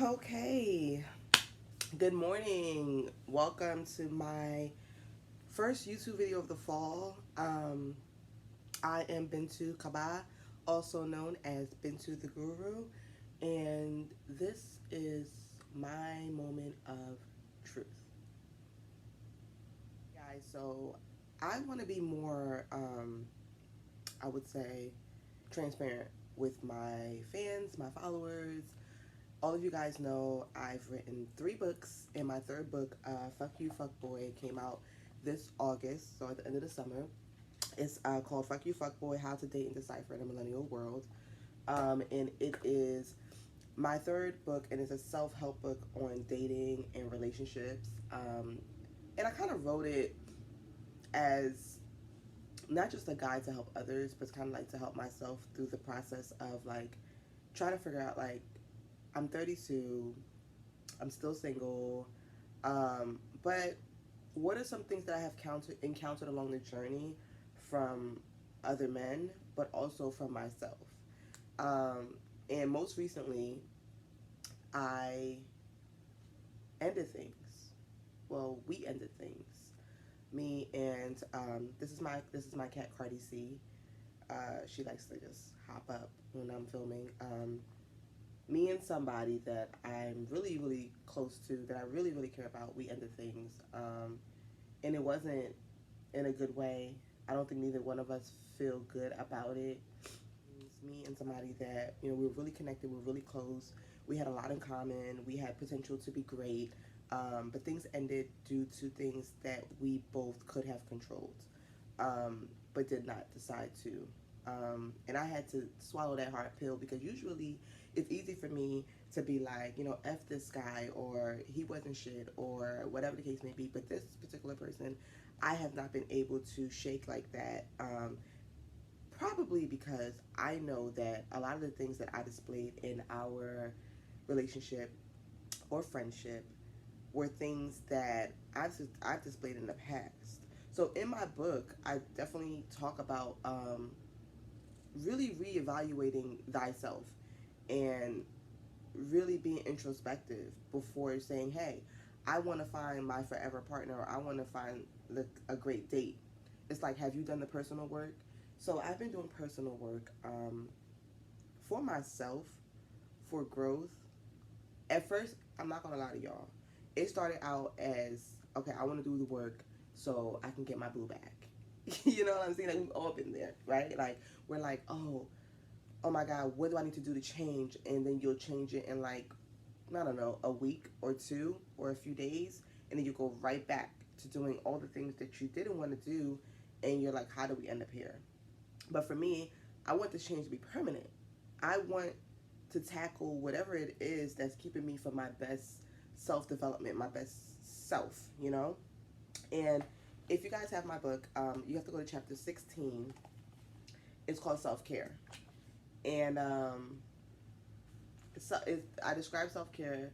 Okay, good morning. Welcome to my first YouTube video of the fall. I am Bintu Kaba, also known as Bintu the Guru, and this is my moment of truth. Guys, so I want to be more, I would say, transparent with my fans, my followers. All of you guys know I've written 3 books, and my third book, Fck You, Fck Boi, came out this August, so at the end of the summer. It's called Fck You, Fck Boi, How to Date and Decipher in a Millennial World. And it is my third book, and it's a self-help book on dating and relationships. And I kind of wrote it as not just a guide to help others, but kind of like to help myself through the process of like trying to figure out like I'm 32, I'm still single, but what are some things that I have encountered along the journey from other men, but also from myself? And most recently, I ended things. Well, we ended things. Me and this is my cat Cardi C. She likes to just hop up when I'm filming. Me and somebody that I'm really, really close to, that I really, really care about, we ended things. And it wasn't in a good way. I don't think neither one of us feel good about it. It's me and somebody that, we were really connected, we were really close. We had a lot in common. We had potential to be great. But things ended due to things that we both could have controlled, but did not decide to. And I had to swallow that hard pill because usually it's easy for me to be like, F this guy, or he wasn't shit, or whatever the case may be. But this particular person, I have not been able to shake like that. Probably because I know that a lot of the things that I displayed in our relationship or friendship were things that I've displayed in the past. So in my book, I definitely talk about really reevaluating thyself and really being introspective before saying, hey, I want to find my forever partner, or I want to find a great date. It's like, have you done the personal work? So I've been doing personal work for myself, for growth. At first, I'm not going to lie to y'all. It started out as, okay, I want to do the work so I can get my boo back. You know what I'm saying? Like, we've all been there, right? Like, we're like, oh my God, what do I need to do to change? And then you'll change it in like, I don't know, a week or two or a few days. And then you go right back to doing all the things that you didn't want to do. And you're like, how do we end up here? But for me, I want this change to be permanent. I want to tackle whatever it is that's keeping me from my best self-development, my best self. And if you guys have my book, you have to go to chapter 16. It's called Self-Care. And I describe self-care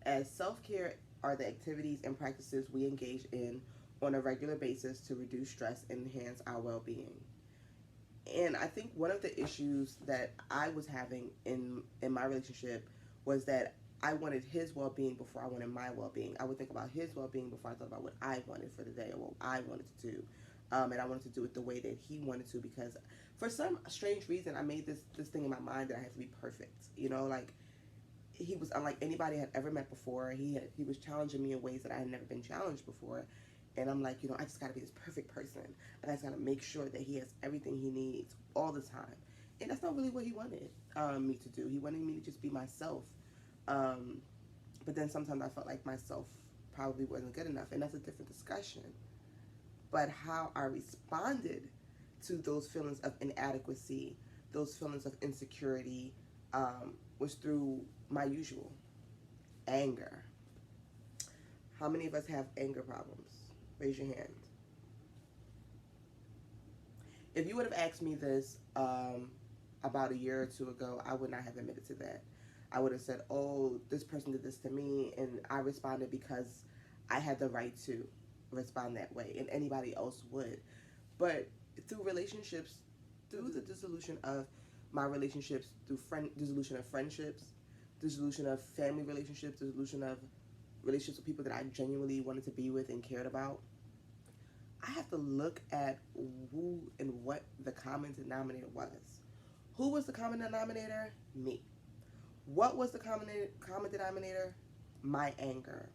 as self-care are the activities and practices we engage in on a regular basis to reduce stress and enhance our well-being. And I think one of the issues that I was having in my relationship was that I wanted his well-being before I wanted my well-being. I would think about his well-being before I thought about what I wanted for the day or what I wanted to do. And I wanted to do it the way that he wanted to, because for some strange reason I made this thing in my mind that I had to be perfect. Like, he was unlike anybody I had ever met before. He was challenging me in ways that I had never been challenged before. And I'm like, I just gotta be this perfect person. And I just gotta make sure that he has everything he needs all the time. And that's not really what he wanted me to do. He wanted me to just be myself. But then sometimes I felt like myself probably wasn't good enough. And that's a different discussion. But how I responded to those feelings of inadequacy, those feelings of insecurity, was through my usual anger. How many of us have anger problems? Raise your hand. If you would have asked me this about a year or two ago, I would not have admitted to that. I would have said, oh, this person did this to me, and I responded because I had the right to respond that way, and anybody else would. But through relationships, through the dissolution of my relationships, through dissolution of friendships, dissolution of family relationships, dissolution of relationships with people that I genuinely wanted to be with and cared about, I have to look at who and what the common denominator was. Who was the common denominator? Me. What was the common denominator? My anger.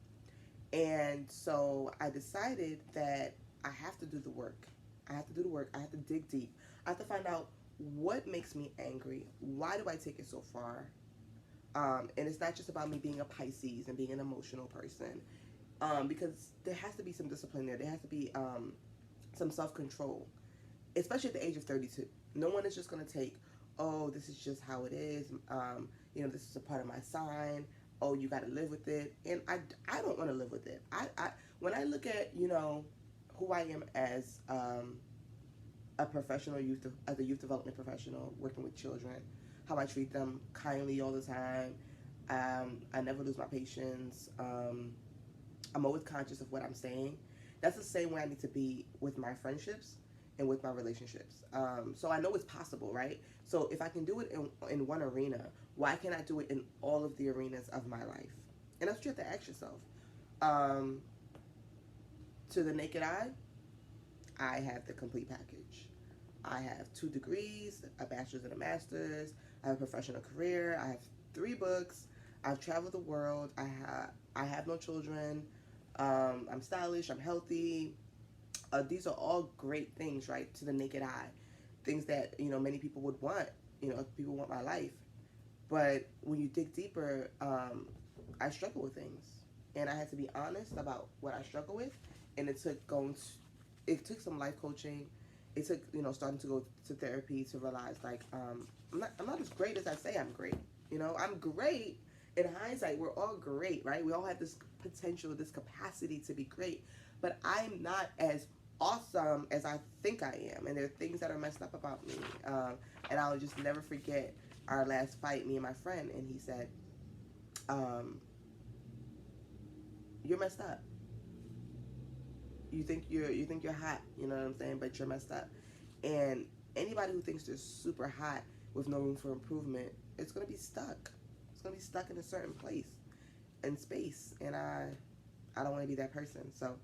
And so I decided that I have to do the work. I have to do the work. I have to dig deep. I have to find out what makes me angry. Why do I take it so far? And it's not just about me being a Pisces and being an emotional person, because there has to be some discipline there. There has to be some self-control, especially at the age of 32. No one is just going to take, oh, this is just how it is. This is a part of my sign. Oh, you got to live with it. And I don't want to live with it. When I look at, who I am as a professional as a youth development professional working with children, how I treat them kindly all the time. I never lose my patience. I'm always conscious of what I'm saying. That's the same way I need to be with my friendships and with my relationships. So I know it's possible, right? So if I can do it in one arena, why can't I do it in all of the arenas of my life? And that's what you have to ask yourself. To the naked eye, I have the complete package. I have 2 degrees, a bachelor's and a master's. I have a professional career. I have 3 books. I've traveled the world. I have no children. I'm stylish. I'm healthy. These are all great things, right, to the naked eye. Things that, many people would want. People want my life. But when you dig deeper, I struggle with things. And I had to be honest about what I struggle with. And it took some life coaching. It took, starting to go to therapy to realize, like, I'm not as great as I say I'm great. I'm great. In hindsight, we're all great, right? We all have this potential, this capacity to be great. But I'm not as awesome as I think I am. And there are things that are messed up about me. And I'll just never forget our last fight, me and my friend. And he said, you're messed up. You think you're hot, you know what I'm saying? But you're messed up. And anybody who thinks they're super hot with no room for improvement, it's going to be stuck. It's going to be stuck in a certain place and space. And I don't want to be that person. So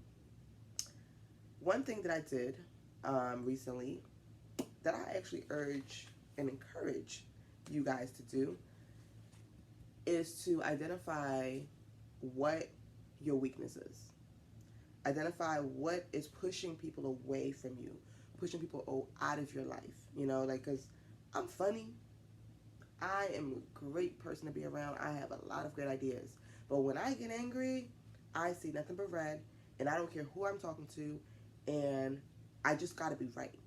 one thing that I did recently that I actually urge and encourage you guys to do is to identify what your weakness is. Identify what is pushing people away from you, pushing people out of your life. Because I'm funny. I am a great person to be around. I have a lot of great ideas. But when I get angry, I see nothing but red, and I don't care who I'm talking to, and I just got to be right.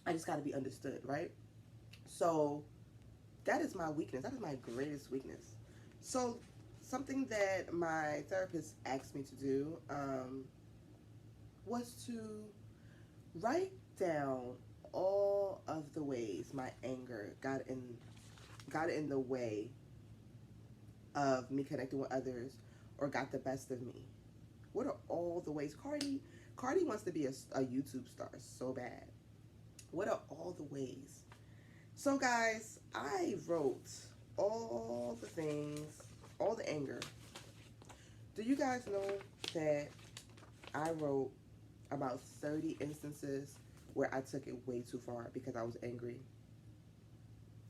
I just got to be understood, right? So that is my weakness. That is my greatest weakness. So something that my therapist asked me to do was to write down all of the ways my anger got in the way of me connecting with others or got the best of me. What are all the ways? Cardi wants to be a YouTube star so bad. What are all the ways? So guys, I wrote all the things, all the anger. Do you guys know that I wrote about 30 instances where I took it way too far because I was angry?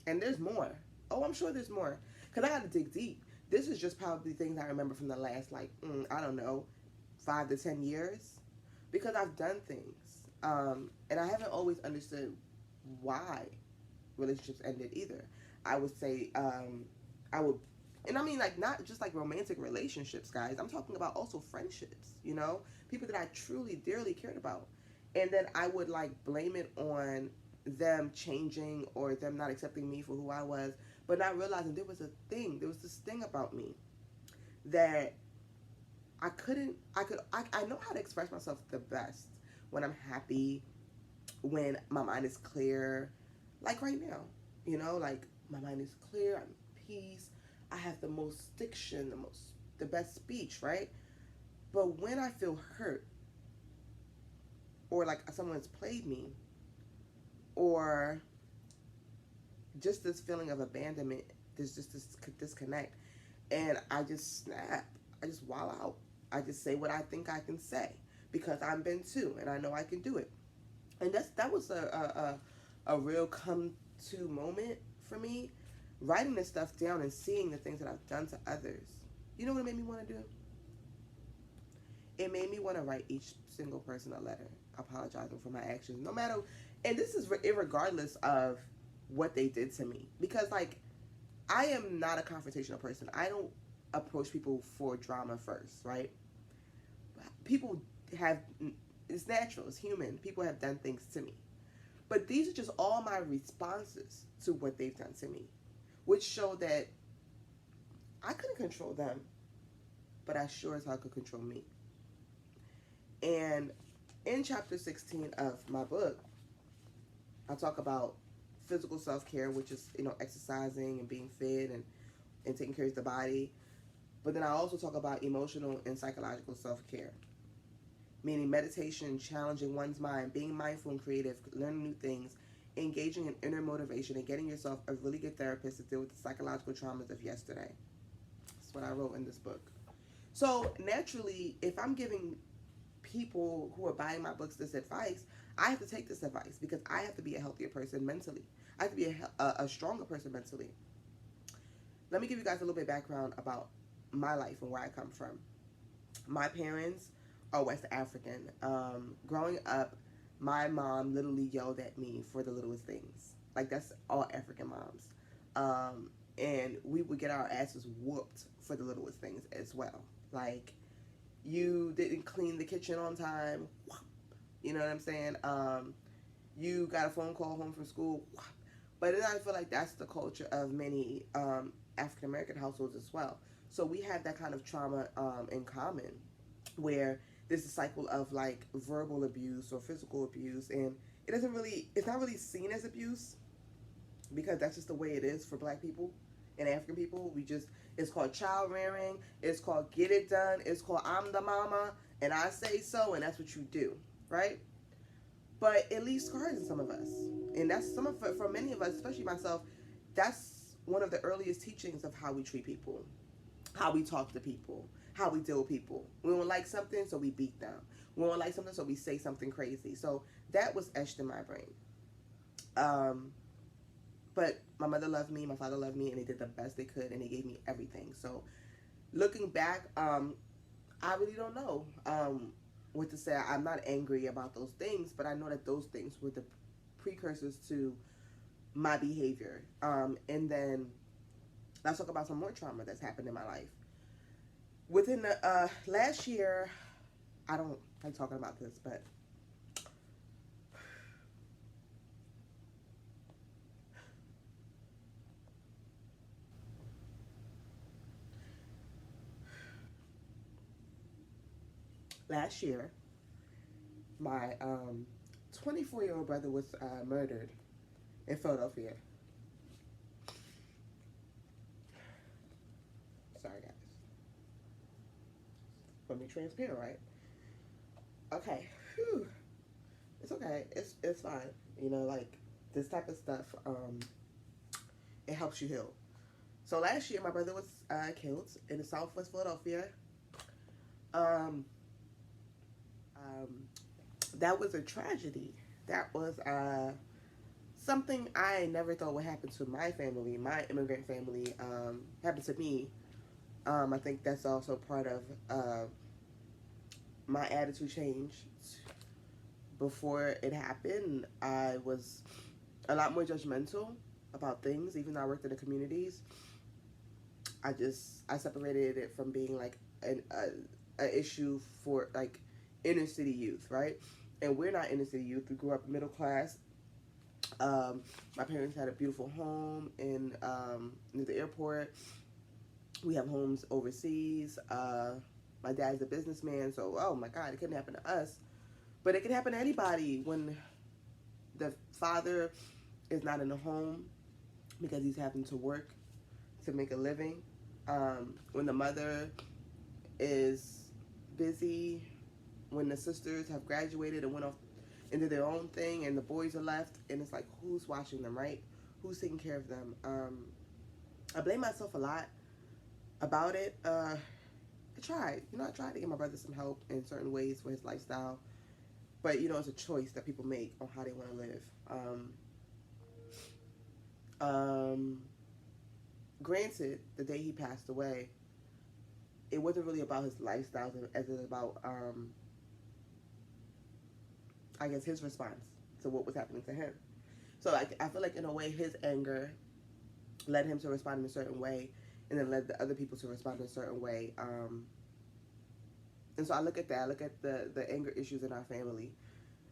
And there's more. Oh, I'm sure there's more. Because I got to dig deep. This is just probably things I remember from the last, 5 to 10 years. Because I've done things. And I haven't always understood why relationships ended either. I would say, and I mean, not just romantic relationships, guys. I'm talking about also friendships, people that I truly, dearly cared about. And then I would blame it on them changing or them not accepting me for who I was, but not realizing there was this thing about me that I know how to express myself the best when I'm happy, when my mind is clear, like right now, my mind is clear, I'm at peace, I have the most diction, the best speech, right? But when I feel hurt, or someone's played me, or just this feeling of abandonment, there's just this disconnect, and I just snap. I just wall out. I just say what I think I can say because I'm Bintu and I know I can do it. And that was a real come to moment for me, writing this stuff down and seeing the things that I've done to others. You know what it made me want to do? It made me want to write each single person a letter apologizing for my actions, no matter, and this is irregardless of what they did to me. Because, like, I am not a confrontational person. I don't approach people for drama first, right? People have, it's natural, it's human. People have done things to me. But these are just all my responses to what they've done to me, which show that I couldn't control them, but I sure as hell could control me. And in chapter 16 of my book, I talk about physical self-care, which is, exercising and being fit and taking care of the body. But then I also talk about emotional and psychological self-care, meaning meditation, challenging one's mind, being mindful and creative, learning new things, engaging in inner motivation, and getting yourself a really good therapist to deal with the psychological traumas of yesterday. That's what I wrote in this book. So naturally, if I'm giving people who are buying my books this advice, I have to take this advice because I have to be a healthier person mentally. I have to be a stronger person mentally. Let me give you guys a little bit of background about my life and where I come from. My parents are West African. Growing up, my mom literally yelled at me for the littlest things. Like, that's all African moms. And we would get our asses whooped for the littlest things as well. Like, you didn't clean the kitchen on time. You know what I'm saying? You got a phone call home from school. But then I feel like that's the culture of many African American households as well. So we have that kind of trauma in common, where there's a cycle of like verbal abuse or physical abuse, and it's not really seen as abuse because that's just the way it is for Black people and African people. It's called child rearing, it's called get it done, it's called I'm the mama and I say so, and that's what you do, right? But it leaves scars in some of us, and that's for many of us, especially myself. That's one of the earliest teachings of how we treat people, how we talk to people, how we deal with people. We don't like something, so we beat them. We don't like something, so we say something crazy. So that was etched in my brain. But my mother loved me, my father loved me, and they did the best they could, and they gave me everything. So looking back, I really don't know what to say. I'm not angry about those things, but I know that those things were the precursors to my behavior. And then let's talk about some more trauma that's happened in my life. Within the last year, I don't like talking about this, but last year, my 24-year-old brother was murdered in Philadelphia. Sorry, guys. Let me transparent, right? Okay. Whew. It's okay. It's fine. Like this type of stuff, it helps you heal. So last year, my brother was killed in Southwest Philadelphia. That was a tragedy. That was something I never thought would happen to my family, my immigrant family. Happened to me. I think that's also part of my attitude change. Before it happened, I was a lot more judgmental about things, even though I worked in the communities. I separated it from being like an issue for like inner city youth, right? And we're not inner city youth. We grew up middle class. My parents had a beautiful home in near the airport. We have homes overseas. My dad's a businessman, so oh my God, it couldn't happen to us. But it can happen to anybody when the father is not in the home because he's having to work to make a living. When the mother is busy, when the sisters have graduated and went off into their own thing and the boys are left, and it's like, who's watching them, right? Who's taking care of them? I blame myself a lot. About it, I tried. I tried to give my brother some help in certain ways for his lifestyle. But, it's a choice that people make on how they want to live. Um, Granted, the day he passed away, it wasn't really about his lifestyle as it was about, I guess, his response to what was happening to him. So I feel like in a way his anger led him to respond in a certain way, and then led the other people to respond in a certain way. And so I look at that. I look at the anger issues in our family.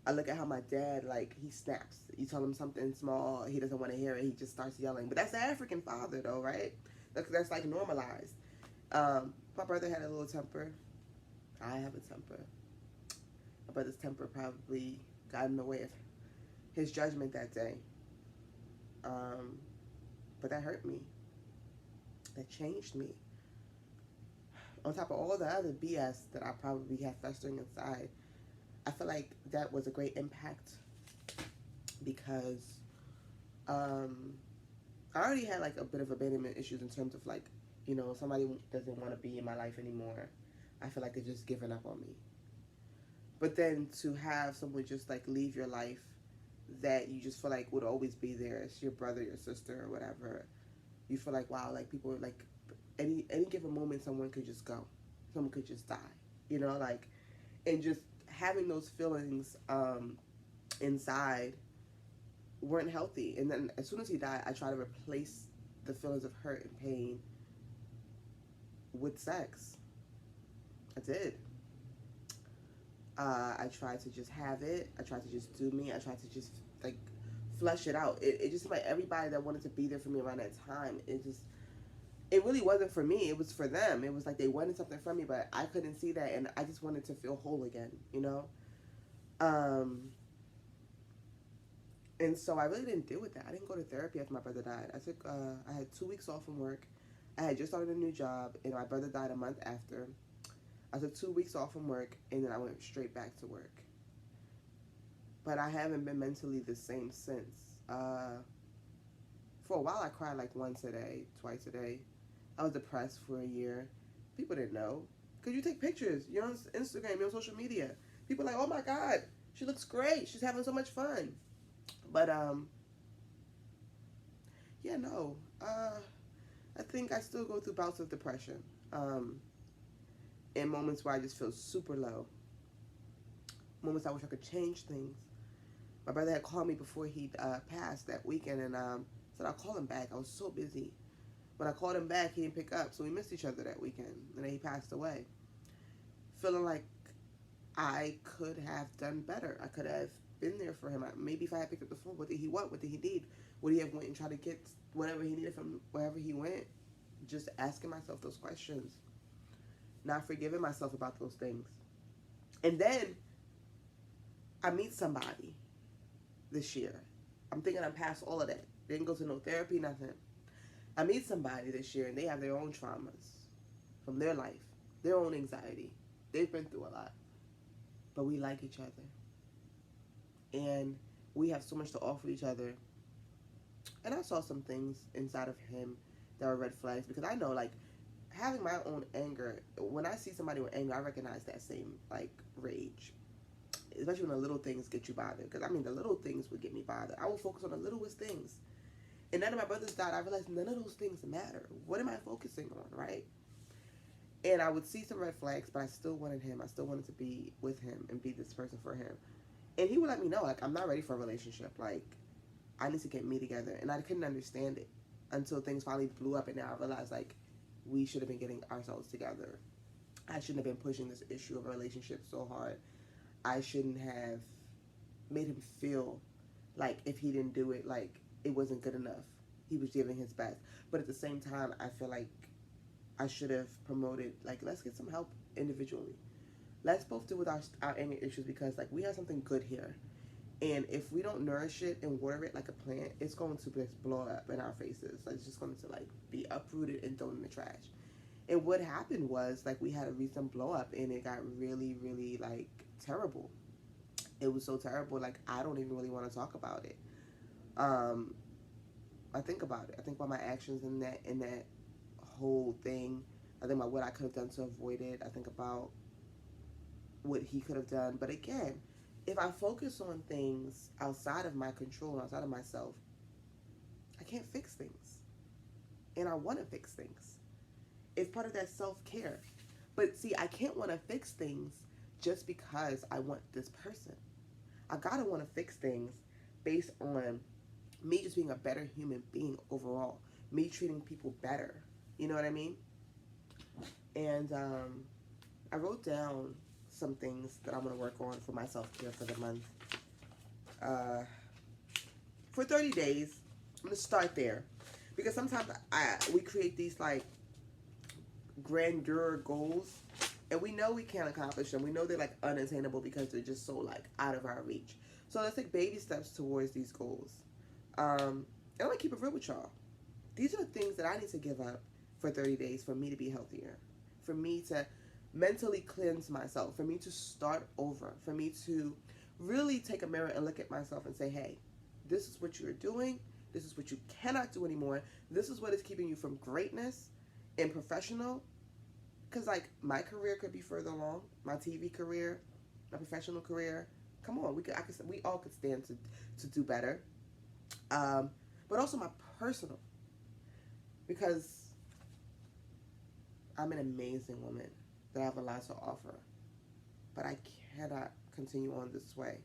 I look at how my dad, like, he snaps. You tell him something small, he doesn't want to hear it. He just starts yelling. But that's the African father, though, right? That's like normalized. My brother had a little temper. I have a temper. My brother's temper probably got in the way of his judgment that day. But that hurt me. That changed me. On top of all the other BS that I probably had festering inside, I feel like that was a great impact because I already had like a bit of abandonment issues in terms of like, somebody doesn't want to be in my life anymore. I feel like they're just giving up on me. But then to have someone just like leave your life that you just feel like would always be there, it's your brother, your sister, or whatever. You feel like, wow, like people are like, any given moment someone could just go, someone could just die, like, and just having those feelings inside weren't healthy. And then as soon as he died, I tried to replace the feelings of hurt and pain with sex. I did. I tried to just have it. I tried to just do me. I tried to just like flesh it out. It just seemed like everybody that wanted to be there for me around that time, it really wasn't for me. It was for them. It was like they wanted something from me, but I couldn't see that, and I just wanted to feel whole again, And so I really didn't deal with that. I didn't go to therapy after my brother died. I had 2 weeks off from work. I had just started a new job, and my brother died a month after. I took 2 weeks off from work, and then I went straight back to work. But I haven't been mentally the same since. For a while, I cried like once a day, twice a day. I was depressed for a year. People didn't know. Because you take pictures. You're on Instagram, you're on social media. People are like, oh my God, she looks great. She's having so much fun. But, yeah, no. I think I still go through bouts of depression. In moments where I just feel super low. Moments I wish I could change things. My brother had called me before he passed that weekend, and said I'll call him back. I was so busy. When I called him back, he didn't pick up, so we missed each other that weekend, and then he passed away. Feeling like I could have done better. I could have been there for him. Maybe if I had picked up the phone, what did he want? What did he need? Would he have went and tried to get whatever he needed from wherever he went? Just asking myself those questions. Not forgiving myself about those things. And then I meet somebody this year. I'm thinking I'm past all of that. Didn't go to no therapy, nothing. I meet somebody this year and they have their own traumas from their life, their own anxiety. They've been through a lot. But we like each other. And we have so much to offer each other. And I saw some things inside of him that were red flags, because I know, like, having my own anger, when I see somebody with anger, I recognize that same, like, rage. Especially when the little things get you bothered. Because, the little things would get me bothered. I will focus on the littlest things. And none of my brothers died. I realized none of those things matter. What am I focusing on, right? And I would see some red flags, but I still wanted him. I still wanted to be with him and be this person for him. And he would let me know, like, I'm not ready for a relationship. Like, I need to get me together. And I couldn't understand it until things finally blew up. And now I realized, like, we should have been getting ourselves together. I shouldn't have been pushing this issue of a relationship so hard. I shouldn't have made him feel like if he didn't do it, like, it wasn't good enough. He was giving his best. But at the same time, I feel like I should have promoted, like, let's get some help individually. Let's both deal with our anger issues, because, like, we have something good here. And if we don't nourish it and water it like a plant, it's going to just blow up in our faces. Like, it's just going to, like, be uprooted and thrown in the trash. And what happened was, like, we had a recent blow up, and it got really, really, like, terrible. It was so terrible, like, I don't even really want to talk about it. I think about it. I think about my actions in that whole thing. I think about what I could have done to avoid it. I think about what he could have done. But again, if I focus on things outside of my control, outside of myself, I can't fix things. And I want to fix things. It's part of that self-care. But see, I can't want to fix things just because I want this person. I gotta want to fix things based on me just being a better human being overall. Me treating people better. You know what I mean? And I wrote down some things that I'm going to work on for my self-care for the month. For 30 days, I'm going to start there. Because sometimes we create these like grandeur goals, and we know we can't accomplish them. We know they're like unattainable because they're just so like out of our reach. So let's take baby steps towards these goals. And I'm going to keep it real with y'all. These are the things that I need to give up for 30 days for me to be healthier. For me to mentally cleanse myself. For me to start over. For me to really take a mirror and look at myself and say, hey, this is what you're doing. This is what you cannot do anymore. This is what is keeping you from greatness and professional. Because, like, my career could be further along. My TV career, my professional career. Come on, we all could stand to do better. But also my personal. Because I'm an amazing woman that I have a lot to offer. But I cannot continue on this way.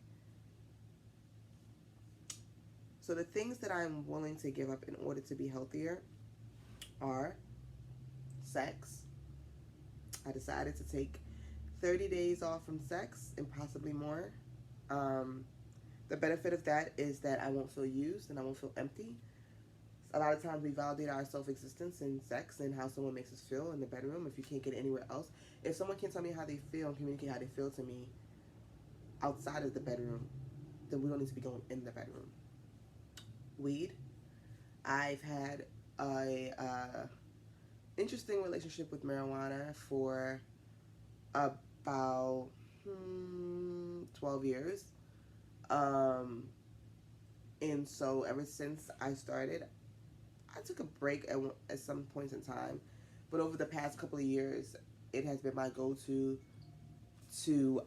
So the things that I'm willing to give up in order to be healthier are sex. I decided to take 30 days off from sex and possibly more. The benefit of that is that I won't feel used and I won't feel empty. A lot of times we validate our self-existence in sex and how someone makes us feel in the bedroom if you can't get it anywhere else. If someone can tell me how they feel and communicate how they feel to me outside of the bedroom, then we don't need to be going in the bedroom. Weed. I've had a interesting relationship with marijuana for about 12 years. And so ever since I started, I took a break at some points in time. But over the past couple of years, it has been my go-to to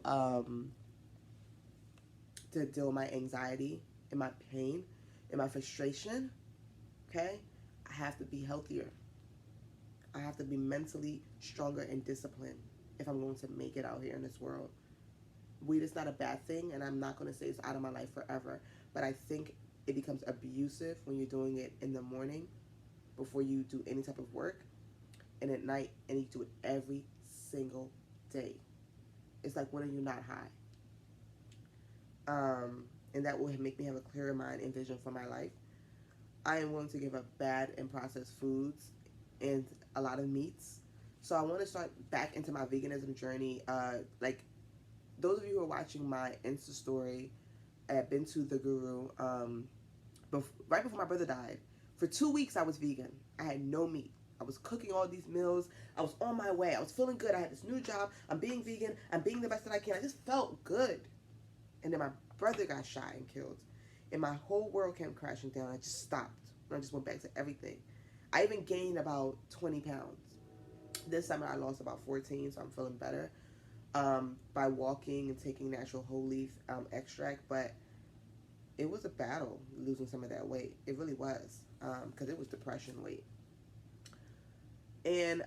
deal with my anxiety and my pain and my frustration. Okay? I have to be healthier. I have to be mentally stronger and disciplined if I'm going to make it out here in this world. Weed is not a bad thing, and I'm not going to say it's out of my life forever. But I think it becomes abusive when you're doing it in the morning before you do any type of work, and at night, and you do it every single day. It's like, when are you not high? And that will make me have a clearer mind and vision for my life. I am willing to give up bad and processed foods and a lot of meats. So I want to start back into my veganism journey. Like, those of you who are watching my Insta story at Bintu the Guru, right before my brother died, for 2 weeks I was vegan. I had no meat. I was cooking all these meals. I was on my way. I was feeling good. I had this new job. I'm being vegan. I'm being the best that I can. I just felt good. And then my brother got shot and killed. And my whole world came crashing down. I just stopped. And I just went back to everything. I even gained about 20 pounds. This summer I lost about 14, so I'm feeling better by walking and taking natural whole leaf extract. But it was a battle losing some of that weight. It really was, because it was depression weight. And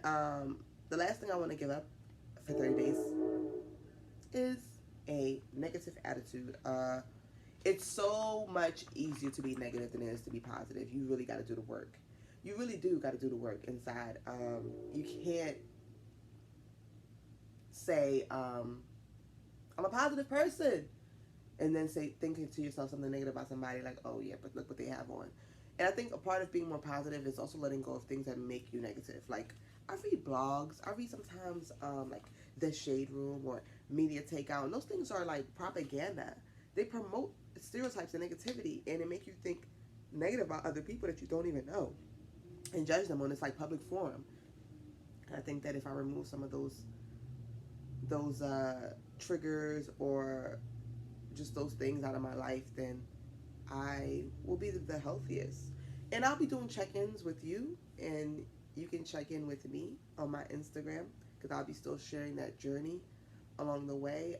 the last thing I want to give up for 30 days is a negative attitude. It's so much easier to be negative than it is to be positive. You really got to do the work. You really do got to do the work inside. You can't say, I'm a positive person, and then thinking to yourself something negative about somebody, like, oh yeah, but look what they have on. And I think a part of being more positive is also letting go of things that make you negative. Like, I read blogs. I read sometimes like The Shade Room or Media Takeout, and those things are like propaganda. They promote stereotypes and negativity, and it make you think negative about other people that you don't even know and judge them on this like public forum. And I think that if I remove some of those triggers or just those things out of my life, then I will be the healthiest. And I'll be doing check-ins with you and you can check in with me on my Instagram because I'll be still sharing that journey along the way.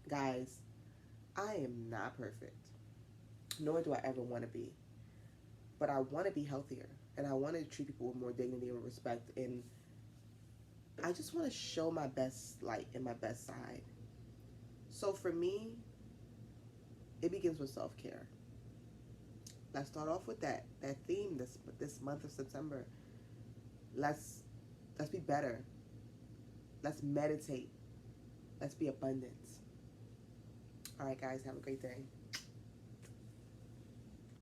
Guys, I am not perfect, nor do I ever want to be. But I want to be healthier, and I want to treat people with more dignity and respect. And I just want to show my best light and my best side. So for me, it begins with self care. Let's start off with that theme this month of September. Let's let's be better. Let's meditate. Let's be abundant. All right, guys, have a great day.